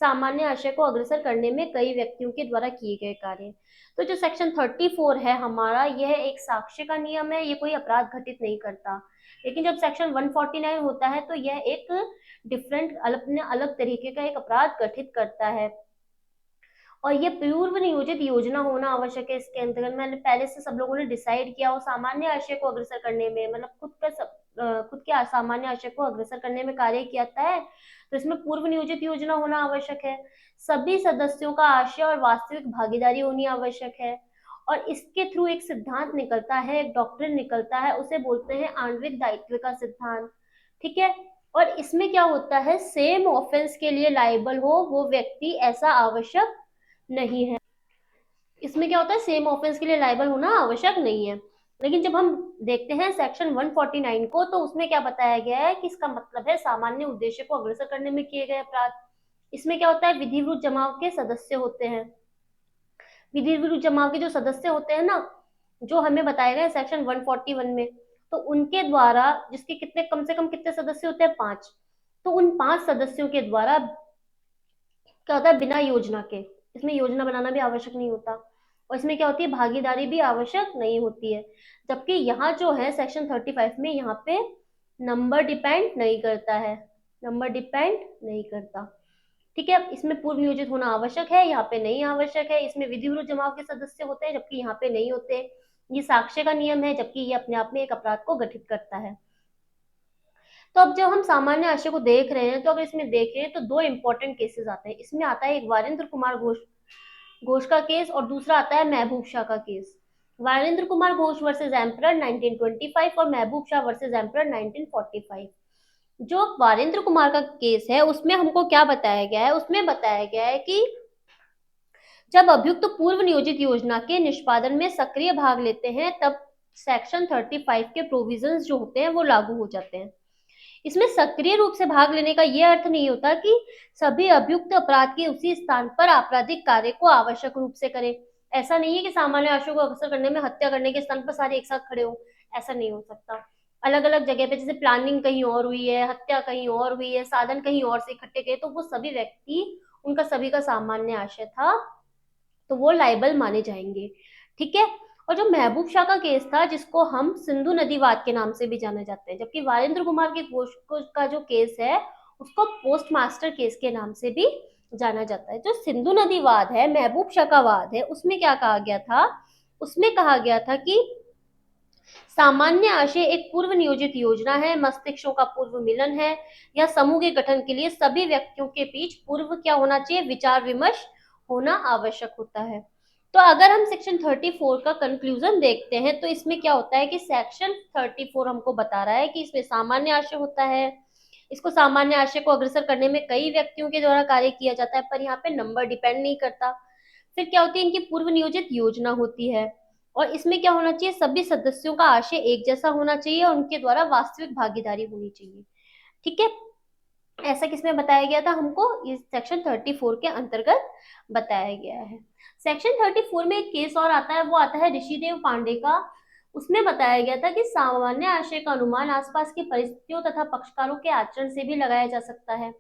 सामान्य आशय को अग्रसर करने में कई व्यक्तियों के द्वारा किए गए कार्य। तो जो सेक्शन 34 है हमारा, यह एक साक्ष्य का नियम है, ये कोई अपराध घटित नहीं करता। लेकिन जब सेक्शन 149 होता है तो यह एक डिफरेंट अलग तरीके का एक अपराध गठित करता है, और ये पूर्व नियोजित योजना होना आवश्यक है। इसके अंतर्गत मैंने पहले से सब लोगों ने डिसाइड किया हो सामान्य आशय को अग्रसर करने में, मतलब खुद के सामान्य आशय को अग्रसर करने में कार्य किया जाता है, तो इसमें पूर्व नियोजित योजना होना आवश्यक है। सभी सदस्यों का आशय और वास्तविक भागीदारी होनी आवश्यक है, और इसके थ्रू एक सिद्धांत निकलता है, एक डॉक्ट्रिन निकलता है, उसे बोलते हैं आणविक दायित्व का सिद्धांत। ठीक है। और इसमें क्या होता है, सेम ऑफेंस के लिए लायबल हो वो व्यक्ति ऐसा आवश्यक नहीं है। इसमें क्या होता है, सेम ऑफेंस के लिए लायबल होना आवश्यक नहीं है। लेकिन जब हम देखते हैं सेक्शन 149 को, तो उसमें क्या बताया गया है कि इसका मतलब है सामान्य उद्देश्य को अग्रसर करने में किए गए अपराध। इसमें क्या होता है, विधि विरुद्ध जमाव के सदस्य होते हैं। विधि विरुद्ध जमाव के जो सदस्य होते हैं ना, जो हमें बताए गए सेक्शन 141 में, तो उनके द्वारा, जिसके कितने, कम से कम कितने सदस्य होते हैं, 5। तो उन 5 सदस्यों के द्वारा क्या होता है, बिना योजना के, इसमें योजना बनाना भी आवश्यक नहीं होता, और इसमें क्या होती है, भागीदारी भी आवश्यक नहीं होती है। जबकि यहाँ जो है सेक्शन 35 में, यहाँ पे नंबर डिपेंड नहीं करता है, नंबर डिपेंड नहीं करता। ठीक है। इसमें पूर्व नियोजित होना आवश्यक है, यहाँ पे नहीं आवश्यक है। इसमें विधि विरुद्ध जमाव के सदस्य होते हैं, जबकि यहाँ पे नहीं होते। ये साक्ष्य का नियम है, जबकि ये अपने आप में एक अपराध को गठित करता है। तो अब जब हम सामान्य आशय को देख रहे हैं, तो अब इसमें देखें तो 2 इंपॉर्टेंट केसेस आते हैं। इसमें आता है एक वारेंद्र कुमार घोष घोष का केस, और दूसरा आता है महबूब शाह का case. Varendra Kumar Ghosh versus emperor 1925 और महबूब शाह वर्सेस एम्परर 1945। जो वारेंद्र कुमार का केस है, उसमें हमको क्या बताया गया है, उसमें बताया गया है कि जब अभियुक्त तो पूर्व नियोजित योजना के निष्पादन में सक्रिय भाग लेते हैं, तब सेक्शन 35 के प्रोविजंस जो होते हैं वो लागू हो जाते हैं। इसमें सक्रिय रूप से भाग लेने का यह अर्थ नहीं होता कि सभी अभियुक्त अपराध के उसी स्थान पर आपराधिक कार्य को आवश्यक रूप से करें। ऐसा नहीं है कि सामान्य आशयों को अग्रसर करने में हत्या करने के स्थान पर सारे एक साथ खड़े हो, ऐसा नहीं हो सकता। अलग अलग जगह पे, जैसे प्लानिंग कहीं और हुई है, हत्या कहीं और हुई है, साधन कहीं और से इकट्ठे गए, तो वो सभी व्यक्ति, उनका सभी का सामान्य आशय था, तो वो लाइबल माने जाएंगे। ठीक है। और जो महबूब शाह का केस था, जिसको हम सिंधु नदीवाद के नाम से भी जाने जाते हैं, जबकि वारेंद्र कुमार के का जो केस है, उसको पोस्ट मास्टर केस के नाम से भी जाना जाता है। जो सिंधु नदीवाद है, महबूब शाह का वाद है, उसमें क्या कहा गया था, उसमें कहा गया था कि सामान्य आशय एक पूर्व नियोजित योजना है, मस्तिष्कों का पूर्व मिलन है, या समूह के गठन के लिए सभी व्यक्तियों के बीच पूर्व क्या होना चाहिए, विचार विमर्श होना आवश्यक होता है। तो अगर हम सेक्शन 34 का कंक्लूजन देखते हैं, तो इसमें क्या होता है कि सेक्शन 34 हमको बता रहा है कि इसमें सामान्य आशय होता है। इसको सामान्य आशय को अग्रसर करने में कई व्यक्तियों के द्वारा कार्य किया जाता है, पर यहाँ पे नंबर डिपेंड नहीं करता। फिर क्या होती है, इनकी पूर्व नियोजित योजना होती है, और इसमें क्या होना चाहिए, सभी सदस्यों का आशय एक जैसा होना चाहिए और उनके द्वारा वास्तविक भागीदारी होनी चाहिए। ठीक है। ऐसा किसमें बताया गया था हमको, इस सेक्शन 34 के अंतर्गत बताया गया है। सेक्शन 34 में एक केस और आता है, वो आता है ऋषिदेव पांडे का। उसमें बताया गया था कि सामान्य आशय का अनुमान आसपास की परिस्थितियों तथा पक्षकारों के आचरण से भी लगाया जा सकता है।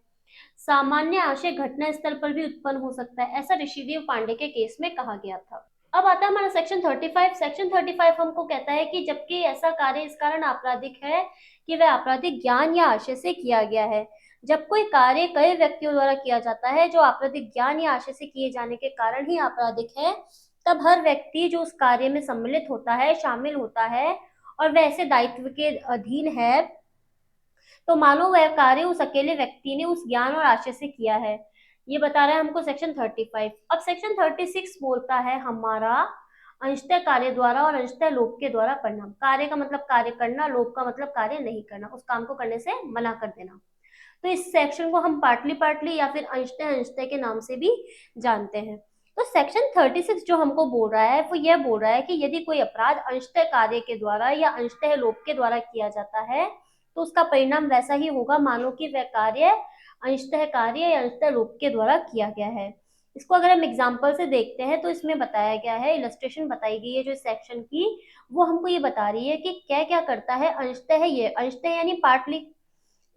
सामान्य आशय घटना स्थल पर भी उत्पन्न हो सकता है, ऐसा ऋषिदेव पांडे के केस में कहा गया था। अब आता है हमारा सेक्शन 35। सेक्शन 35 हमको कहता है कि जबकि ऐसा कार्य इस कारण आपराधिक है कि वह आपराधिक ज्ञान या आशय से किया गया है। जब कोई कार्य कई व्यक्तियों द्वारा किया जाता है जो आपराधिक ज्ञान या आशय से किए जाने के कारण ही आपराधिक है, तब हर व्यक्ति जो उस कार्य में सम्मिलित होता है, शामिल होता है, और वह ऐसे दायित्व के अधीन है, तो मानो वह कार्य उस अकेले व्यक्ति ने उस ज्ञान और आशय से किया है। ये बता रहा है हमको सेक्शन 35। अब सेक्शन 36 बोलता है हमारा अंशतः कार्य द्वारा और अंशतः लोभ के द्वारा परिणाम। कार्य का मतलब कार्य करना, लोभ का मतलब कार्य नहीं करना, उस काम को करने से मना कर देना। तो इस सेक्शन को हम पार्टली पार्टली या फिर अंशतः अंशतः के नाम से भी जानते हैं। तो सेक्शन 36 जो हमको बोल रहा है, वो यह बोल रहा है कि यदि कोई अपराध अंशतः कार्य के द्वारा या अंशतः लोभ के द्वारा किया जाता है, तो उसका परिणाम वैसा ही होगा मानो कि वह कार्य अंशतः कार्य या अंशतः लोभ के द्वारा किया गया है। इसको अगर हम एग्जाम्पल से देखते हैं, तो इसमें बताया गया है, इलस्ट्रेशन बताई गई है जो सेक्शन की, वो हमको ये बता रही है कि क्या क्या करता है अंशतः। ये अंशतः यानी पार्टली,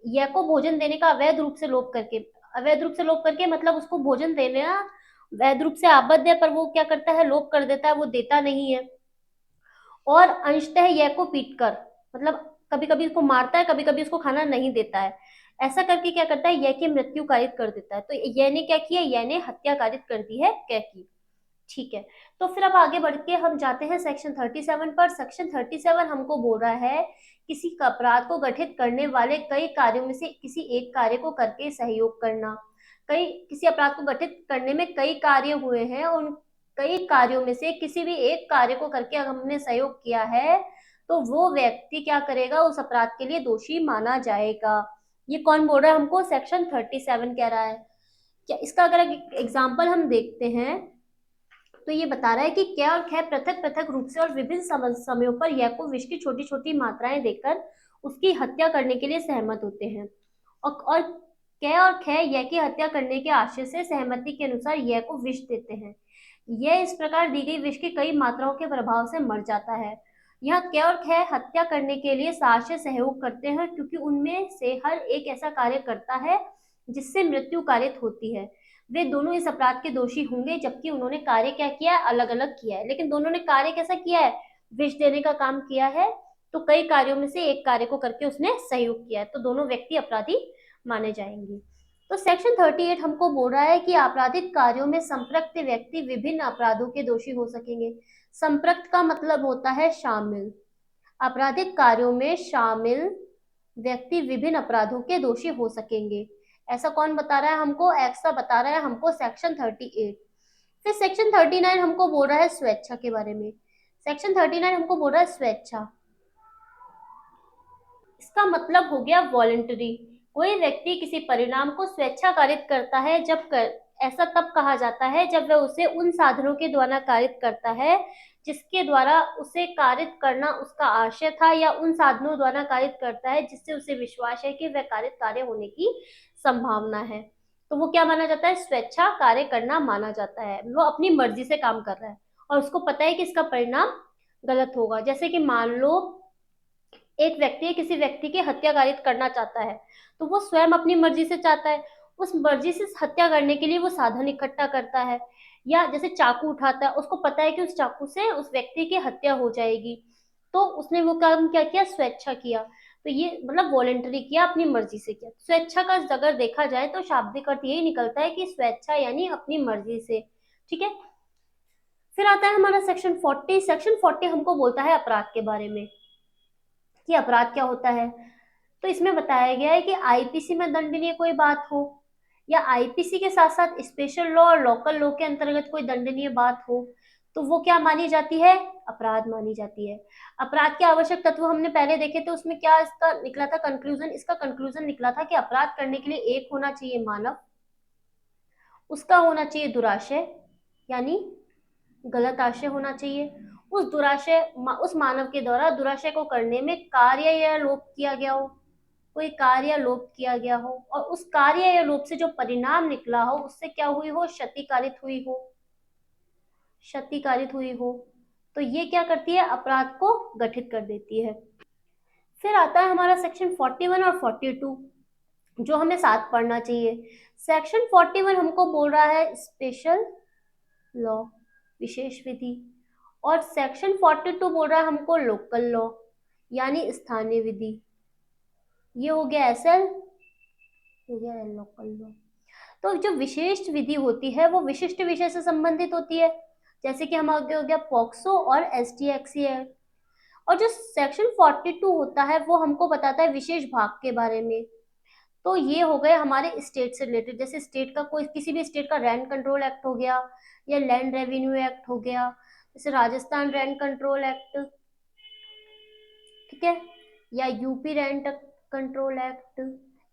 यह को भोजन देने का अवैध रूप से लोभ करके, अवैध रूप से लोभ करके मतलब उसको भोजन देना वैध रूप से आबद्ध है, पर वो क्या करता है, लोभ कर देता है, वो देता नहीं है। और अंशतः यह को पीट कर, मतलब कभी कभी उसको मारता है, कभी कभी उसको खाना नहीं देता है। ऐसा करके क्या करता है, यह की मृत्यु कारित कर देता है। तो यह ने क्या किया, यह ने हत्या कारित कर दी है कै की। ठीक है। तो फिर अब आगे बढ़ के हम जाते हैं सेक्शन 37 पर। सेक्शन 37 हमको बोल रहा है किसी अपराध को गठित करने वाले कई कार्यों में से किसी एक कार्य को करके सहयोग करना। कई किसी अपराध को गठित करने में कई कार्य हुए हैं, कई कार्यों में से किसी भी एक कार्य को करके अगर हमने सहयोग किया है तो वो व्यक्ति क्या करेगा, उस अपराध के लिए दोषी माना जाएगा। ये कौन बोल रहा है हमको? सेक्शन 37 कह रहा है। क्या इसका अगर एग्जाम्पल हम देखते हैं तो ये बता रहा है कि क और ख पृथक पृथक रूप से और विभिन्न समयों पर य को विष की छोटी छोटी मात्राएं देकर उसकी हत्या करने के लिए सहमत होते हैं और क और ख य की हत्या करने के आशय से सहमति के अनुसार य को विष देते हैं। यह इस प्रकार दी गई विष की कई मात्राओं के प्रभाव से मर जाता है। यह क और ख हत्या करने के लिए साहस्य सहयोग करते हैं क्योंकि उनमें से हर एक ऐसा कार्य करता है जिससे मृत्यु कारित होती है। वे दोनों इस अपराध के दोषी होंगे जबकि उन्होंने कार्य क्या किया है, अलग अलग किया है, लेकिन दोनों ने कार्य कैसा किया है, विष देने का काम किया है। तो कई कार्यों में से एक कार्य को करके उसने सहयोग किया है, तो दोनों व्यक्ति अपराधी माने जाएंगे। तो सेक्शन 38 हमको बोल रहा है कि आपराधिक कार्यों में संपृक्त व्यक्ति विभिन्न अपराधों के दोषी हो सकेंगे। संपृक्त का मतलब होता है शामिल। आपराधिक कार्यों में शामिल व्यक्ति विभिन्न अपराधों के दोषी हो सकेंगे। ऐसा कौन बता रहा है हमको? ऐसा बता रहा है हमको सेक्शन 38। फिर सेक्शन 39 हमको बोल रहा है स्वेच्छा के बारे में। सेक्शन 39 हमको बोल रहा है स्वेच्छा। इसका मतलब हो गया वॉलंटरी। कोई व्यक्ति किसी परिणाम को स्वेच्छा कारित करता है ऐसा तब कहा जाता है जब वह उसे उन साधनों के द्वारा कारित करता है जिसके द्वारा उसे कारित करना उसका आशय था, या उन साधनों द्वारा कारित करता है जिससे उसे विश्वास है कि वह कारित कार्य होने की संभावना है। तो वो क्या माना जाता है? स्वेच्छा कार्य करना माना जाता है। वो अपनी मर्जी से काम कर रहा है और उसको पता है कि इसका परिणाम गलत होगा। जैसे कि मान लो एक व्यक्ति किसी व्यक्ति की हत्या कारित करना चाहता है, तो वो स्वयं अपनी मर्जी से चाहता है, उस मर्जी से हत्या करने के लिए वो साधन इकट्ठा करता है। या जैसे चाकू उठाता है, उसको पता है कि उस चाकू से उस व्यक्ति की हत्या हो जाएगी, तो उसने वो काम क्या किया? स्वेच्छा किया। तो ये मतलब वॉलेंटरी किया, अपनी मर्जी से किया। स्वेच्छा का अगर देखा जाए तो शाब्दिक अर्थ यही निकलता है कि स्वेच्छा यानी अपनी मर्जी से। ठीक है। फिर आता है हमारा सेक्शन 40। सेक्शन 40 हमको बोलता है अपराध के बारे में कि अपराध क्या होता है। तो इसमें बताया गया है कि आईपीसी में दंडनीय कोई बात हो, या आईपीसी के साथ साथ स्पेशल लॉ और लोकल लॉ के अंतर्गत कोई दंडनीय बात हो, तो वो क्या मानी जाती है? अपराध मानी जाती है। अपराध के आवश्यक तत्व हमने पहले देखे थे, उसमें क्या इसका निकला था कंक्लूजन? इसका कंक्लूजन निकला था कि अपराध करने के लिए एक होना चाहिए मानव, उसका होना चाहिए दुराशय यानी गलत आशय होना चाहिए, उस मानव के द्वारा दुराशय को करने में कार्य या लोप किया गया हो, कोई कार्य या लोप किया गया हो, और उस कार्य या लोप से जो परिणाम निकला हो उससे क्या हुई हो? क्षतिकारित हुई हो। तो ये क्या करती है? अपराध को गठित कर देती है। फिर आता है हमारा सेक्शन 41 और 42 जो हमें साथ पढ़ना चाहिए। सेक्शन 41 हमको बोल रहा है स्पेशल लॉ, विशेष विधि, और सेक्शन 42 बोल रहा है हमको लोकल लॉ यानी स्थानीय विधि। ये हो गया एसएल, हो गया लोकल लॉ। तो जो विशेष विधि होती है वो विशिष्ट विषय से संबंधित होती है, जैसे कि हम आगे हो गया पॉक्सो और एसटीएक्सी एक्ट। और जो सेक्शन 42 होता है वो हमको बताता है विशेष भाग के बारे में। तो ये हो गए हमारे स्टेट से रिलेटेड, जैसे स्टेट का कोई किसी भी स्टेट का रैंड कंट्रोल एक्ट हो गया, या लैंड रेवेन्यू एक्ट हो गया, जैसे राजस्थान रैंड कंट्रोल एक्ट, ठीक है, या UP rent control act,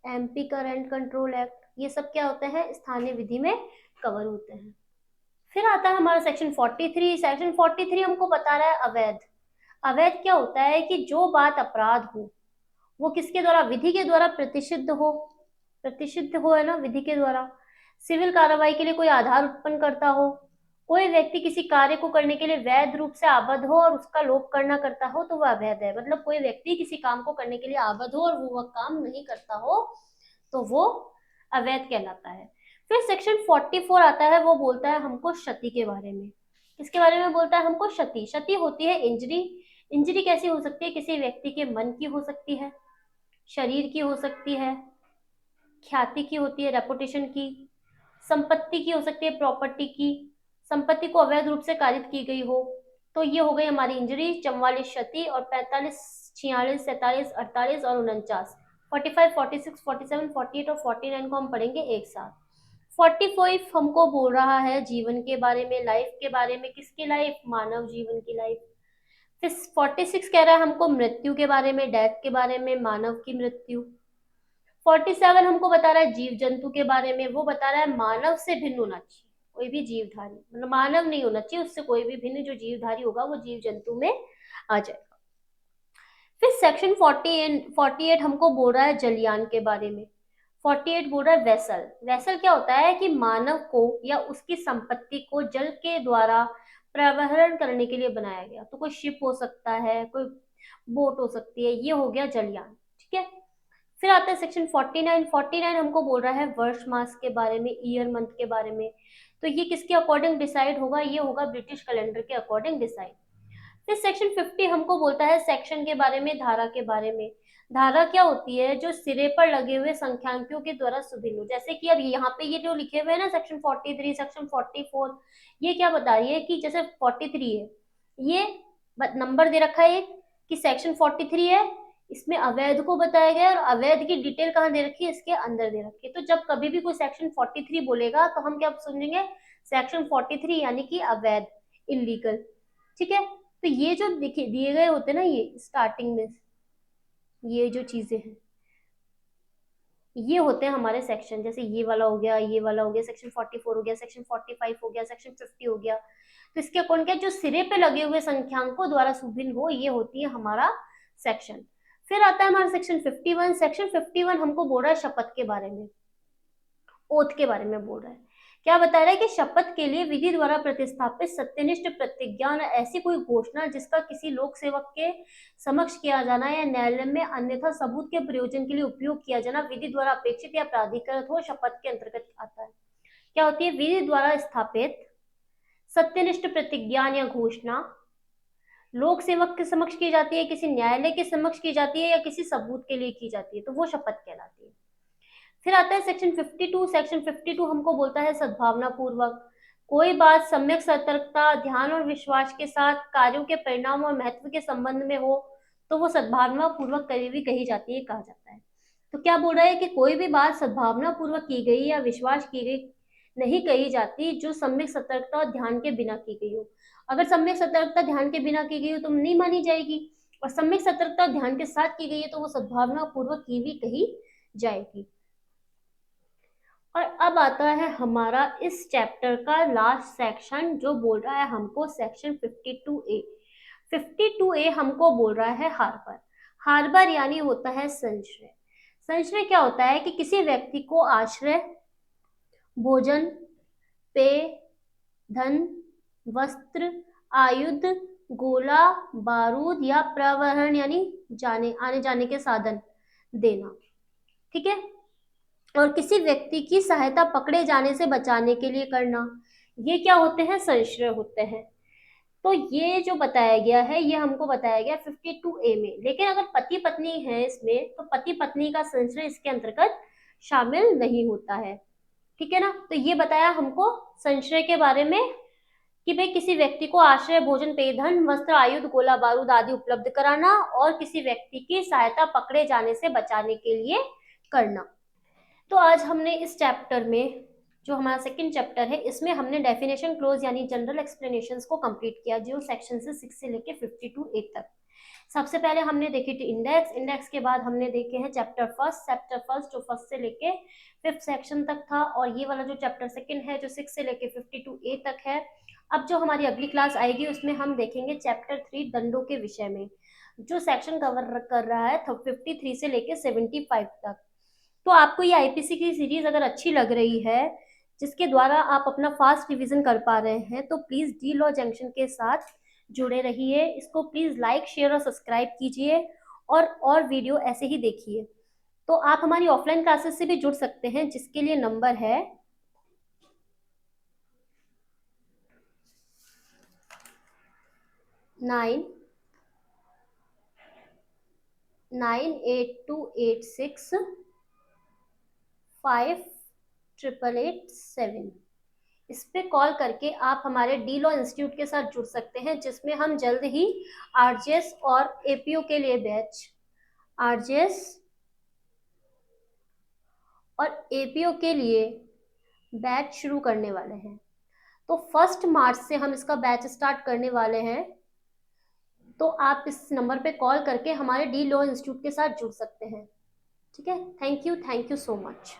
MP का रैंड कंट्रोल एक्ट, ये सब क्या होते हैं? स्थानीय विधि में कवर होते हैं। फिर आता है हमारा सेक्शन 43। सेक्शन 43 हमको बता रहा है अवैध। अवैध क्या होता है कि जो बात अपराध हो वो किसके द्वारा? विधि के द्वारा प्रतिषिद्ध हो है ना, विधि के द्वारा। सिविल कार्रवाई के लिए कोई आधार उत्पन्न करता हो, कोई व्यक्ति किसी कार्य को करने के लिए वैध रूप से आबद्ध हो और उसका लोप करना करता हो तो वह अवैध है। मतलब कोई व्यक्ति किसी काम को करने के लिए आबद्ध हो और वो वह काम नहीं करता हो तो वो अवैध कहलाता है। फिर सेक्शन 44 आता है, वो बोलता है हमको क्षति के बारे में। किसके बारे में बोलता है हमको? क्षति। क्षति होती है इंजरी। इंजरी कैसी हो सकती है? किसी व्यक्ति के मन की हो सकती है, शरीर की हो सकती है, ख्याति की होती है, रेपुटेशन की, संपत्ति की हो सकती है, प्रॉपर्टी की, संपत्ति को अवैध रूप से कारित की गई हो। तो ये हो गई हमारी इंजरी। 44 क्षति, और 45, 46, 47, 48 और 49, 45, 46, 47, 48 और 49 को हम पढ़ेंगे एक साथ। 45 हमको बोल रहा है जीवन के बारे में, लाइफ के बारे में। किसकी लाइफ? मानव जीवन की लाइफ। फिर 46 कह रहा है हमको मृत्यु के बारे में, डेथ के बारे में, मानव की मृत्यु। 47 हमको बता रहा है जीव जंतु के बारे में, वो बता रहा है मानव से भिन्न होना चाहिए कोई भी जीवधारी, मतलब मानव नहीं होना चाहिए, उससे कोई भी भिन्न जो जीवधारी होगा वो जीव जंतु में आ जाएगा। फिर सेक्शन 48 हमको बोल रहा है जलयान के बारे में। 48 बोल रहा है वेसल। वेसल क्या होता है कि मानव को या उसकी संपत्ति को जल के द्वारा परिवहन करने के लिए बनाया गया। तो कोई शिप हो सकता है, कोई बोट हो सकती है, ये हो गया जलयान। ठीक है। फिर आता है सेक्शन 49। 49 हमको बोल रहा है वर्ष मास के बारे में, ईयर मंथ के बारे में। तो ये किसके अकॉर्डिंग डिसाइड होगा? ये होगा ब्रिटिश कैलेंडर के अकॉर्डिंग डिसाइड। फिर सेक्शन 50 हमको बोलता है सेक्शन के बारे में, धारा के बारे में। धारा क्या होती है? जो सिरे पर लगे हुए संख्यांकों के द्वारा सुभिन्न हो। जैसे कि अब यहाँ पे ये जो लिखे हुए हैं ना, सेक्शन 43, सेक्शन 44, ये क्या बता रही है कि जैसे 43 है, ये नंबर दे रखा है एक कि सेक्शन 43 है, इसमें अवैध को बताया गया है, और अवैध की डिटेल कहाँ दे रखी है? इसके अंदर दे रखी है। तो जब कभी भी कोई सेक्शन 43 बोलेगा तो हम क्या समझेंगे? सेक्शन 43 यानी कि अवैध, इलीगल। ठीक है। तो ये जो दिए गए होते हैं ना, ये स्टार्टिंग में ये जो चीजें हैं, ये होते हैं हमारे सेक्शन। जैसे ये वाला हो गया, ये वाला हो गया, सेक्शन 44 हो गया, सेक्शन 45 हो गया, सेक्शन 50 हो गया। तो इसके अकॉर्डिंग क्या, जो सिरे पे लगे हुए संख्यांकों द्वारा सुभिन्न हो, ये होती है हमारा सेक्शन। फिर आता है हमारा सेक्शन 51। सेक्शन 51 हमको बोल रहा है शपथ के बारे में, ओथ के बारे में बोल रहा है। क्या बता रहा है कि शपथ के लिए विधि द्वारा प्रतिस्थापित सत्यनिष्ठ प्रतिज्ञा न ऐसी कोई घोषणा जिसका किसी लोक सेवक के समक्ष किया जाना या न्यायालय में अन्यथा सबूत के प्रयोजन के लिए उपयोग किया जाना विधि द्वारा अपेक्षित या प्राधिकृत हो, शपथ के अंतर्गत आता है। क्या होती है? विधि द्वारा स्थापित सत्यनिष्ठ प्रतिज्ञा या घोषणा लोक सेवक के समक्ष की जाती है, किसी न्यायालय के समक्ष की जाती है, या किसी सबूत के लिए की जाती है, तो वो शपथ कहलाती है। फिर आता है सेक्शन 52। सेक्शन 52 हमको बोलता है सद्भावना पूर्वक कोई बात सम्यक सतर्कता, ध्यान और विश्वास के साथ कार्यों के परिणाम और महत्व के संबंध में हो तो वो सद्भावना पूर्वक कभी भी कही जाती है, कहा जाता है। तो क्या बोल रहा है कि कोई भी बात सद्भावना पूर्वक की गई या विश्वास की गई नहीं कही जाती जो सम्यक सतर्कता और ध्यान के बिना की गई हो। अगर सम्यक सतर्कता ध्यान के बिना की गई हो तो नहीं मानी जाएगी, और सम्यक सतर्कता ध्यान के साथ की गई है तो वो सद्भावना पूर्वक की भी कही जाएगी। और अब आता है हमारा इस चैप्टर का लास्ट सेक्शन, जो बोल रहा है हमको सेक्शन 52A। 52A हमको बोल रहा है हार्बर। हार्बर यानी होता है संचय। संचय क्या होता है कि किसी व्यक्ति को आश्रय, भोजन, पेय, धन, वस्त्र, आयुध, गोला बारूद या प्रवहन यानी जाने आने जाने के साधन देना। ठीक है। और किसी व्यक्ति की सहायता पकड़े जाने से बचाने के लिए करना, ये क्या होते हैं? संश्रय होते हैं। तो ये जो बताया गया है ये हमको बताया गया 52A में। लेकिन अगर पति पत्नी है इसमें तो पति पत्नी का संश्रय इसके अंतर्गत शामिल नहीं होता है। ठीक है ना। तो ये बताया हमको संश्रय के बारे में कि भाई किसी व्यक्ति को आश्रय, भोजन, पेय, धन, वस्त्र, आयुध, गोला बारूद आदि उपलब्ध कराना, और किसी व्यक्ति की सहायता पकड़े जाने से बचाने के लिए करना। तो आज हमने इस चैप्टर में, जो हमारा सेकंड चैप्टर है, इसमें हमने डेफिनेशन क्लोज यानी जनरल एक्सप्लेनेशंस को कंप्लीट किया, जो सेक्शन से 6 से लेके 52A तक। सबसे पहले हमने देखी थी इंडेक्स। इंडेक्स के बाद हमने देखे हैं चैप्टर फर्स्ट जो फर्स्ट से लेके 5th सेक्शन तक था, और ये वाला जो चैप्टर सेकंड है जो 6 से लेके 52A तक है। अब जो हमारी अगली क्लास आएगी उसमें हम देखेंगे चैप्टर 3 दंडों के विषय में, जो सेक्शन कवर कर रहा है 53 से लेके 75 तक। तो आपको ये आईपीसी की सीरीज अगर अच्छी लग रही है, जिसके द्वारा आप अपना फास्ट रिवीजन कर पा रहे हैं, तो प्लीज डी लॉ जंक्शन के साथ जुड़े रहिए। इसको प्लीज लाइक, शेयर और सब्सक्राइब कीजिए, और वीडियो ऐसे ही देखिए। तो आप हमारी ऑफलाइन क्लासेस से भी जुड़ सकते हैं, जिसके लिए नंबर है 9828658887। इस पे कॉल करके आप हमारे डी लॉ इंस्टीट्यूट के साथ जुड़ सकते हैं, जिसमें हम जल्द ही आरजेएस और एपीओ के लिए बैच, आरजेएस और एपीओ के लिए बैच शुरू करने वाले हैं। तो 1 मार्च से हम इसका बैच स्टार्ट करने वाले हैं। तो आप इस नंबर पे कॉल करके हमारे डी लॉ इंस्टीट्यूट के साथ जुड़ सकते हैं। ठीक है, थैंक यू सो मच।